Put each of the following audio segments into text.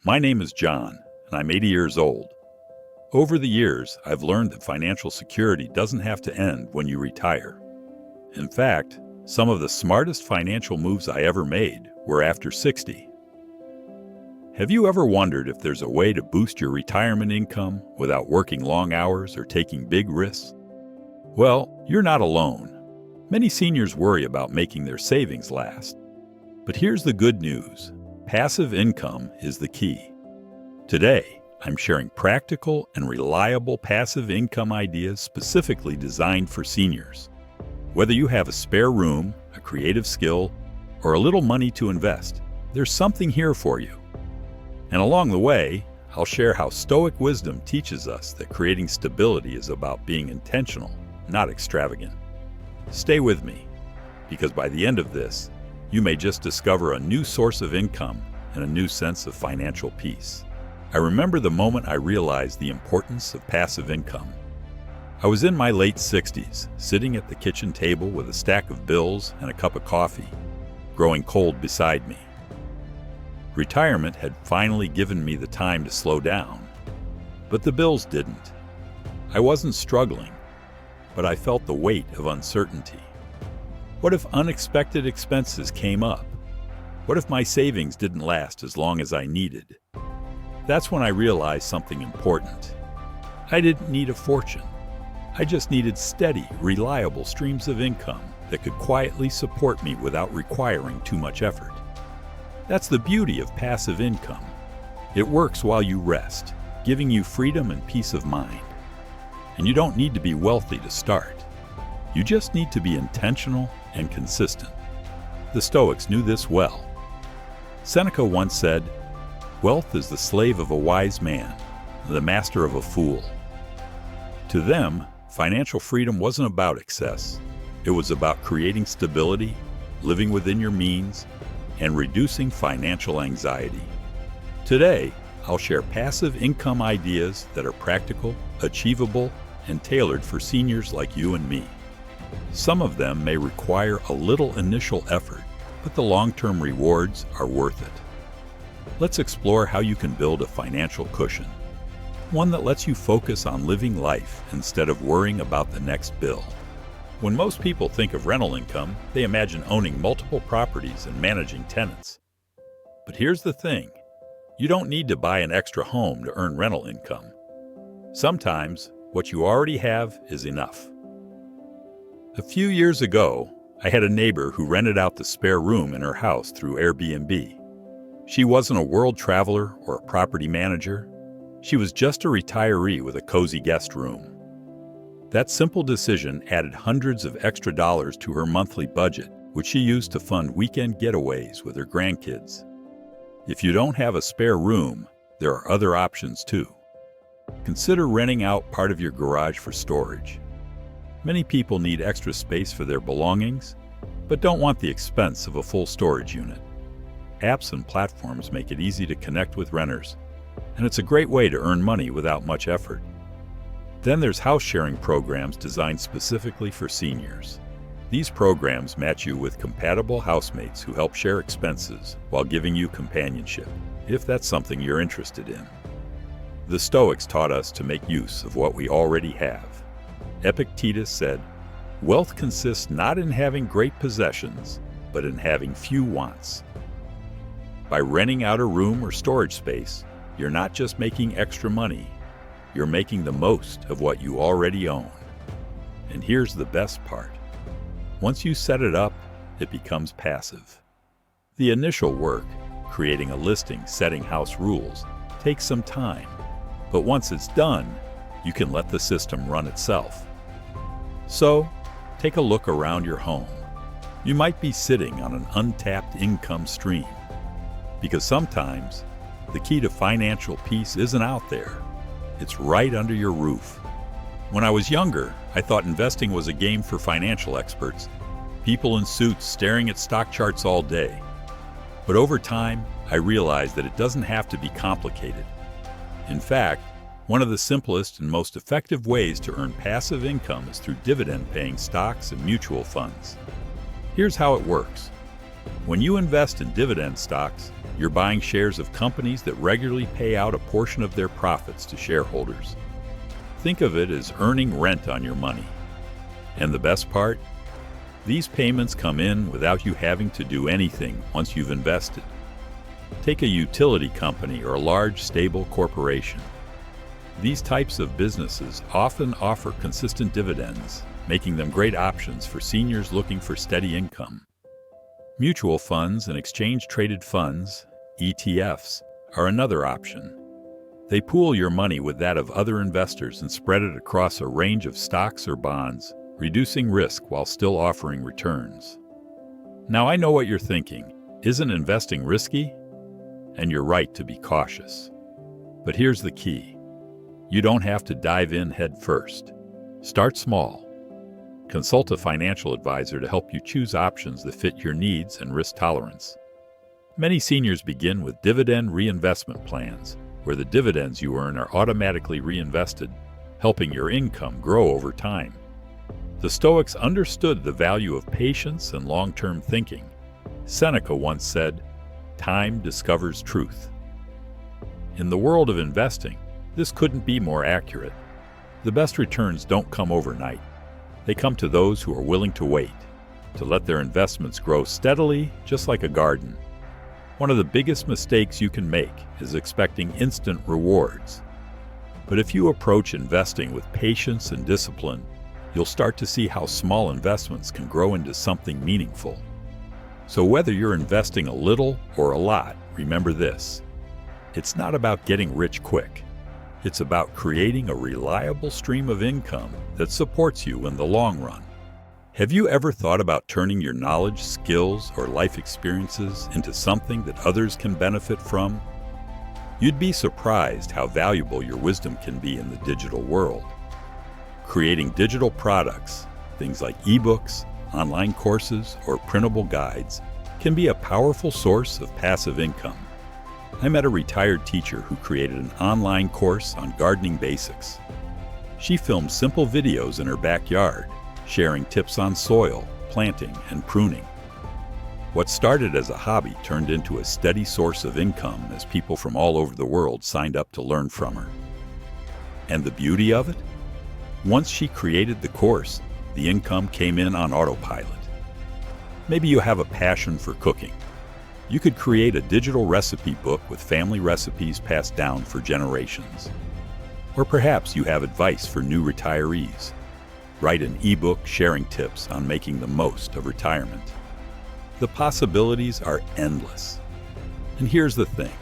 My name is John, and I'm 80 years old. Over the years, I've learned that financial security doesn't have to end when you retire. In fact, some of the smartest financial moves I ever made were after 60. Have you ever wondered if there's a way to boost your retirement income without working long hours or taking big risks? Well, you're not alone. Many seniors worry about making their savings last. But here's the good news. Passive income is the key. Today, I'm sharing practical and reliable passive income ideas specifically designed for seniors. Whether you have a spare room, a creative skill, or a little money to invest, there's something here for you. And along the way, I'll share how Stoic wisdom teaches us that creating stability is about being intentional, not extravagant. Stay with me, because by the end of this, you may just discover a new source of income and a new sense of financial peace. I remember the moment I realized the importance of passive income. I was in my late 60s, sitting at the kitchen table with a stack of bills and a cup of coffee, growing cold beside me. Retirement had finally given me the time to slow down, but the bills didn't. I wasn't struggling, but I felt the weight of uncertainty. What if unexpected expenses came up? What if my savings didn't last as long as I needed? That's when I realized something important. I didn't need a fortune. I just needed steady, reliable streams of income that could quietly support me without requiring too much effort. That's the beauty of passive income. It works while you rest, giving you freedom and peace of mind. And you don't need to be wealthy to start. You just need to be intentional and consistent. The Stoics knew this well. Seneca once said, "Wealth is the slave of a wise man, the master of a fool." To them, financial freedom wasn't about excess. It was about creating stability, living within your means, and reducing financial anxiety. Today, I'll share passive income ideas that are practical, achievable, and tailored for seniors like you and me. Some of them may require a little initial effort, but the long-term rewards are worth it. Let's explore how you can build a financial cushion, one that lets you focus on living life instead of worrying about the next bill. When most people think of rental income, they imagine owning multiple properties and managing tenants. But here's the thing, you don't need to buy an extra home to earn rental income. Sometimes, what you already have is enough. A few years ago, I had a neighbor who rented out the spare room in her house through Airbnb. She wasn't a world traveler or a property manager. She was just a retiree with a cozy guest room. That simple decision added hundreds of extra dollars to her monthly budget, which she used to fund weekend getaways with her grandkids. If you don't have a spare room, there are other options too. Consider renting out part of your garage for storage. Many people need extra space for their belongings, but don't want the expense of a full storage unit. Apps and platforms make it easy to connect with renters, and it's a great way to earn money without much effort. Then there's house-sharing programs designed specifically for seniors. These programs match you with compatible housemates who help share expenses while giving you companionship, if that's something you're interested in. The Stoics taught us to make use of what we already have. Epictetus said, "Wealth consists not in having great possessions, but in having few wants." By renting out a room or storage space, you're not just making extra money, you're making the most of what you already own. And here's the best part. Once you set it up, it becomes passive. The initial work, creating a listing, setting house rules, takes some time. But once it's done, you can let the system run itself. So, take a look around your home. You might be sitting on an untapped income stream. Because sometimes, the key to financial peace isn't out there. It's right under your roof. When I was younger, I thought investing was a game for financial experts, people in suits staring at stock charts all day. But over time, I realized that it doesn't have to be complicated. In fact, one of the simplest and most effective ways to earn passive income is through dividend-paying stocks and mutual funds. Here's how it works. When you invest in dividend stocks, you're buying shares of companies that regularly pay out a portion of their profits to shareholders. Think of it as earning rent on your money. And the best part? These payments come in without you having to do anything once you've invested. Take a utility company or a large, stable corporation. These types of businesses often offer consistent dividends, making them great options for seniors looking for steady income. Mutual funds and exchange-traded funds, ETFs, are another option. They pool your money with that of other investors and spread it across a range of stocks or bonds, reducing risk while still offering returns. Now I know what you're thinking. Isn't investing risky? And you're right to be cautious. But here's the key. You don't have to dive in head first. Start small. Consult a financial advisor to help you choose options that fit your needs and risk tolerance. Many seniors begin with dividend reinvestment plans, where the dividends you earn are automatically reinvested, helping your income grow over time. The Stoics understood the value of patience and long-term thinking. Seneca once said, "Time discovers truth." In the world of investing, this couldn't be more accurate. The best returns don't come overnight. They come to those who are willing to wait, to let their investments grow steadily, just like a garden. One of the biggest mistakes you can make is expecting instant rewards. But if you approach investing with patience and discipline, you'll start to see how small investments can grow into something meaningful. So whether you're investing a little or a lot, remember this. It's not about getting rich quick. It's about creating a reliable stream of income that supports you in the long run. Have you ever thought about turning your knowledge, skills, or life experiences into something that others can benefit from? You'd be surprised how valuable your wisdom can be in the digital world. Creating digital products, things like ebooks, online courses, or printable guides, can be a powerful source of passive income. I met a retired teacher who created an online course on gardening basics. She filmed simple videos in her backyard, sharing tips on soil, planting, and pruning. What started as a hobby turned into a steady source of income as people from all over the world signed up to learn from her. And the beauty of it? Once she created the course, the income came in on autopilot. Maybe you have a passion for cooking. You could create a digital recipe book with family recipes passed down for generations. Or perhaps you have advice for new retirees. Write an ebook sharing tips on making the most of retirement. The possibilities are endless. And here's the thing.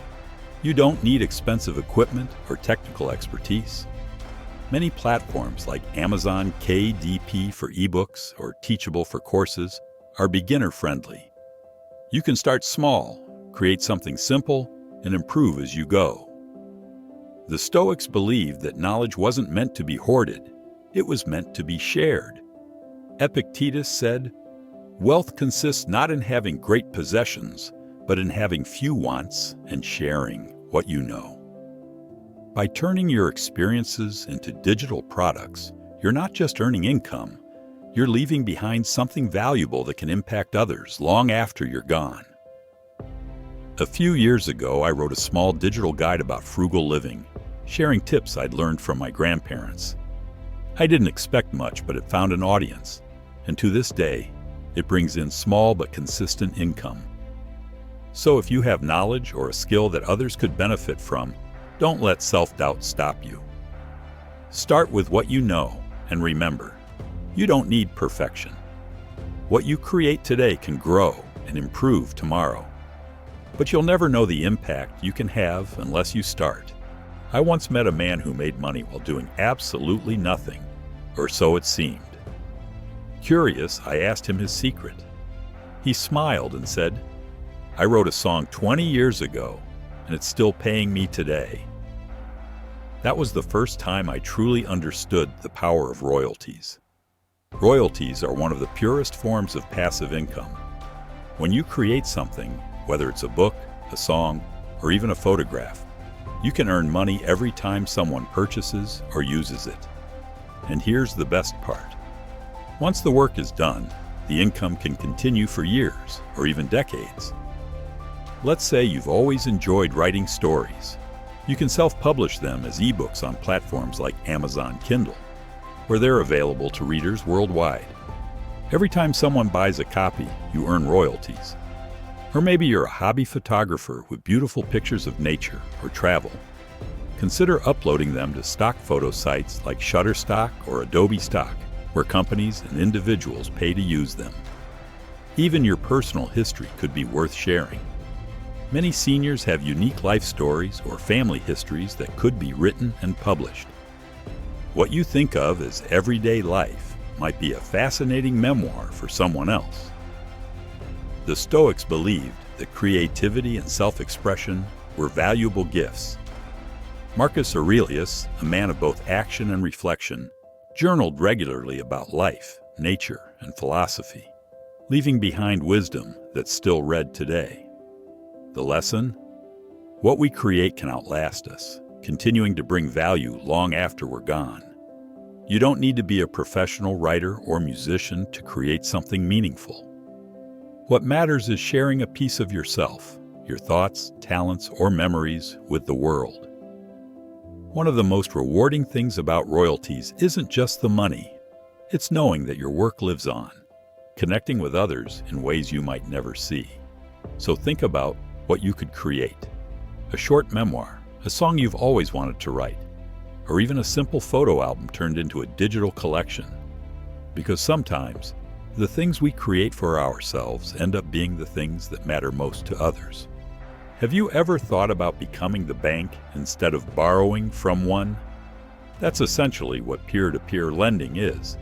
You don't need expensive equipment or technical expertise. Many platforms like Amazon KDP for ebooks or Teachable for courses are beginner-friendly. You can start small, create something simple, and improve as you go. The Stoics believed that knowledge wasn't meant to be hoarded, it was meant to be shared. Epictetus said, "Wealth consists not in having great possessions, but in having few wants and sharing what you know." By turning your experiences into digital products, you're not just earning income, you're leaving behind something valuable that can impact others long after you're gone. A few years ago, I wrote a small digital guide about frugal living, sharing tips I'd learned from my grandparents. I didn't expect much, but it found an audience, and to this day, it brings in small but consistent income. So if you have knowledge or a skill that others could benefit from, don't let self-doubt stop you. Start with what you know, and remember, you don't need perfection. What you create today can grow and improve tomorrow. But you'll never know the impact you can have unless you start. I once met a man who made money while doing absolutely nothing, or so it seemed. Curious, I asked him his secret. He smiled and said, "I wrote a song 20 years ago, and it's still paying me today." That was the first time I truly understood the power of royalties. Royalties are one of the purest forms of passive income. When you create something, whether it's a book, a song, or even a photograph, you can earn money every time someone purchases or uses it. And here's the best part. Once the work is done, the income can continue for years or even decades. Let's say you've always enjoyed writing stories. You can self-publish them as ebooks on platforms like Amazon Kindle, where they're available to readers worldwide. Every time someone buys a copy, you earn royalties. Or maybe you're a hobby photographer with beautiful pictures of nature or travel. Consider uploading them to stock photo sites like Shutterstock or Adobe Stock, where companies and individuals pay to use them. Even your personal history could be worth sharing. Many seniors have unique life stories or family histories that could be written and published. What you think of as everyday life might be a fascinating memoir for someone else. The Stoics believed that creativity and self-expression were valuable gifts. Marcus Aurelius, a man of both action and reflection, journaled regularly about life, nature, and philosophy, leaving behind wisdom that's still read today. The lesson? What we create can outlast us, continuing to bring value long after we're gone. You don't need to be a professional writer or musician to create something meaningful. What matters is sharing a piece of yourself, your thoughts, talents, or memories with the world. One of the most rewarding things about royalties isn't just the money. It's knowing that your work lives on, connecting with others in ways you might never see. So think about what you could create. A short memoir, a song you've always wanted to write, or even a simple photo album turned into a digital collection. Because sometimes, the things we create for ourselves end up being the things that matter most to others. Have you ever thought about becoming the bank instead of borrowing from one? That's essentially what peer-to-peer lending is.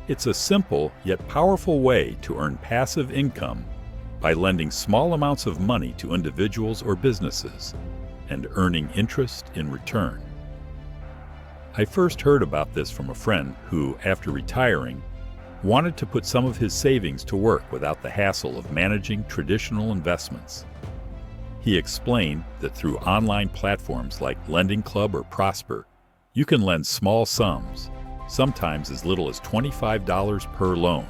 It's a simple yet powerful way to earn passive income by lending small amounts of money to individuals or businesses and earning interest in return. I first heard about this from a friend who, after retiring, wanted to put some of his savings to work without the hassle of managing traditional investments. He explained that through online platforms like Lending Club or Prosper, you can lend small sums, sometimes as little as $25 per loan.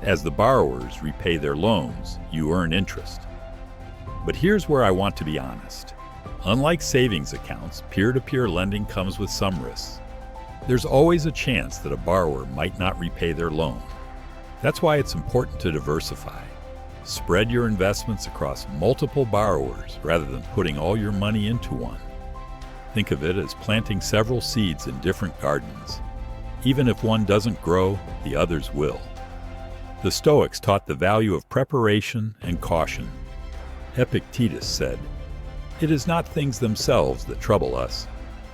As the borrowers repay their loans, you earn interest. But here's where I want to be honest. Unlike savings accounts, peer-to-peer lending comes with some risks. There's always a chance that a borrower might not repay their loan. That's why it's important to diversify. Spread your investments across multiple borrowers rather than putting all your money into one. Think of it as planting several seeds in different gardens. Even if one doesn't grow, the others will. The Stoics taught the value of preparation and caution. Epictetus said, "It is not things themselves that trouble us,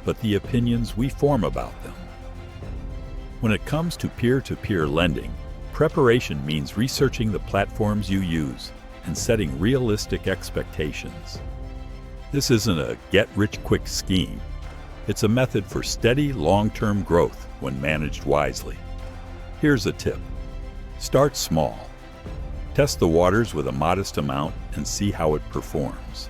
but the opinions we form about them." When it comes to peer-to-peer lending, preparation means researching the platforms you use and setting realistic expectations. This isn't a get-rich-quick scheme. It's a method for steady, long-term growth when managed wisely. Here's a tip. Start small. Test the waters with a modest amount and see how it performs.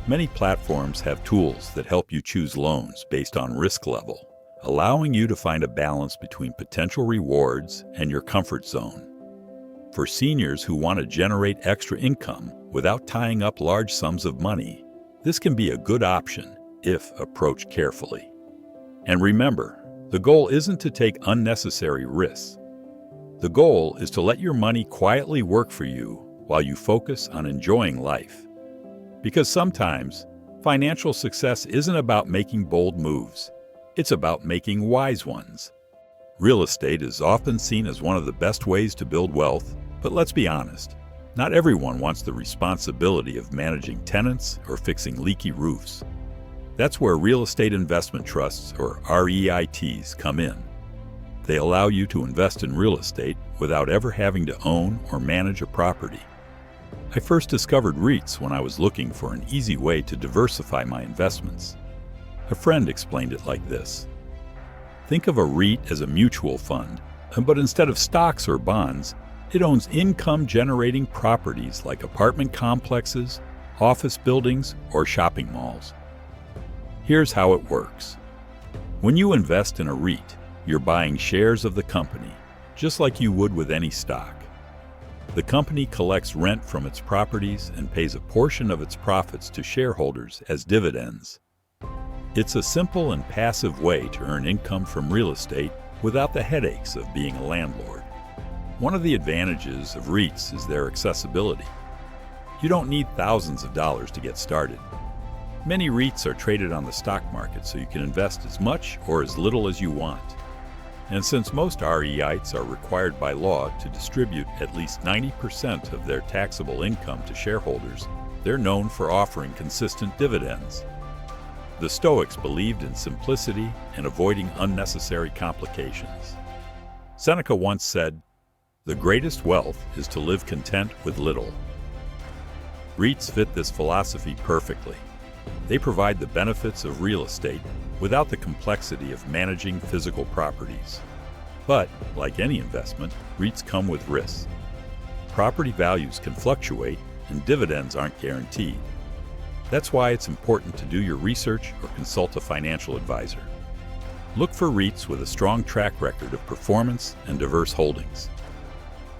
Many platforms have tools that help you choose loans based on risk level, allowing you to find a balance between potential rewards and your comfort zone. For seniors who want to generate extra income without tying up large sums of money, this can be a good option if approached carefully. And remember, the goal isn't to take unnecessary risks. The goal is to let your money quietly work for you while you focus on enjoying life. Because sometimes, financial success isn't about making bold moves. It's about making wise ones. Real estate is often seen as one of the best ways to build wealth, but let's be honest, not everyone wants the responsibility of managing tenants or fixing leaky roofs. That's where real estate investment trusts, or REITs, come in. They allow you to invest in real estate without ever having to own or manage a property. I first discovered REITs when I was looking for an easy way to diversify my investments. A friend explained it like this. Think of a REIT as a mutual fund, but instead of stocks or bonds, it owns income-generating properties like apartment complexes, office buildings, or shopping malls. Here's how it works. When you invest in a REIT, you're buying shares of the company, just like you would with any stock. The company collects rent from its properties and pays a portion of its profits to shareholders as dividends. It's a simple and passive way to earn income from real estate without the headaches of being a landlord. One of the advantages of REITs is their accessibility. You don't need thousands of dollars to get started. Many REITs are traded on the stock market, so you can invest as much or as little as you want. And since most REITs are required by law to distribute at least 90% of their taxable income to shareholders, they're known for offering consistent dividends. The Stoics believed in simplicity and avoiding unnecessary complications. Seneca once said, "The greatest wealth is to live content with little." REITs fit this philosophy perfectly. They provide the benefits of real estate without the complexity of managing physical properties. But, like any investment, REITs come with risks. Property values can fluctuate and dividends aren't guaranteed. That's why it's important to do your research or consult a financial advisor. Look for REITs with a strong track record of performance and diverse holdings.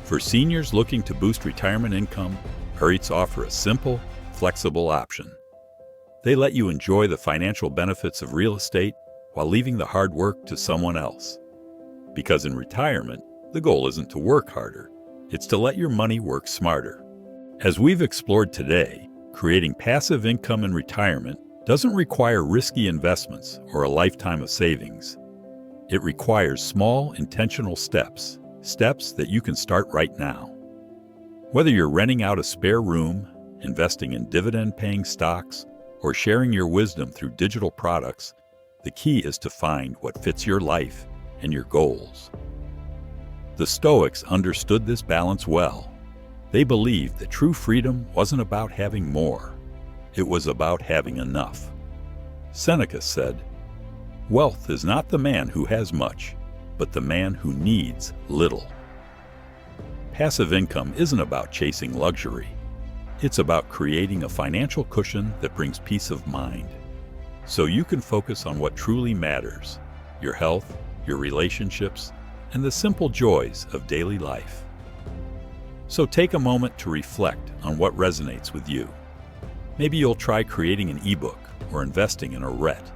For seniors looking to boost retirement income, REITs offer a simple, flexible option. They let you enjoy the financial benefits of real estate while leaving the hard work to someone else. Because in retirement, the goal isn't to work harder, it's to let your money work smarter. As we've explored today, creating passive income in retirement doesn't require risky investments or a lifetime of savings. It requires small, intentional steps that you can start right now. Whether you're renting out a spare room, investing in dividend-paying stocks, or sharing your wisdom through digital products, the key is to find what fits your life and your goals. The Stoics understood this balance well. They believed that true freedom wasn't about having more. It was about having enough. Seneca said, "Wealth is not the man who has much, but the man who needs little." Passive income isn't about chasing luxury. It's about creating a financial cushion that brings peace of mind, so you can focus on what truly matters: your health, your relationships, and the simple joys of daily life. So take a moment to reflect on what resonates with you. Maybe you'll try creating an ebook or investing in a REIT.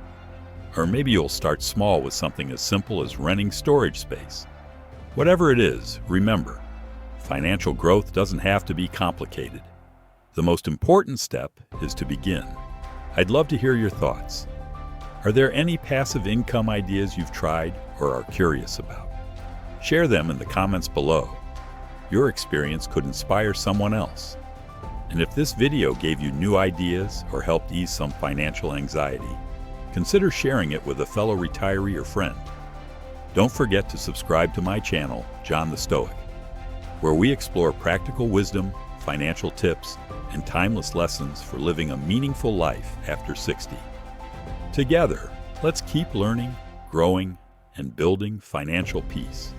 Or maybe you'll start small with something as simple as renting storage space. Whatever it is, remember, financial growth doesn't have to be complicated. The most important step is to begin. I'd love to hear your thoughts. Are there any passive income ideas you've tried or are curious about? Share them in the comments below. Your experience could inspire someone else. And if this video gave you new ideas or helped ease some financial anxiety, consider sharing it with a fellow retiree or friend. Don't forget to subscribe to my channel, John the Stoic, where we explore practical wisdom, financial tips, and timeless lessons for living a meaningful life after 60. Together, let's keep learning, growing, and building financial peace.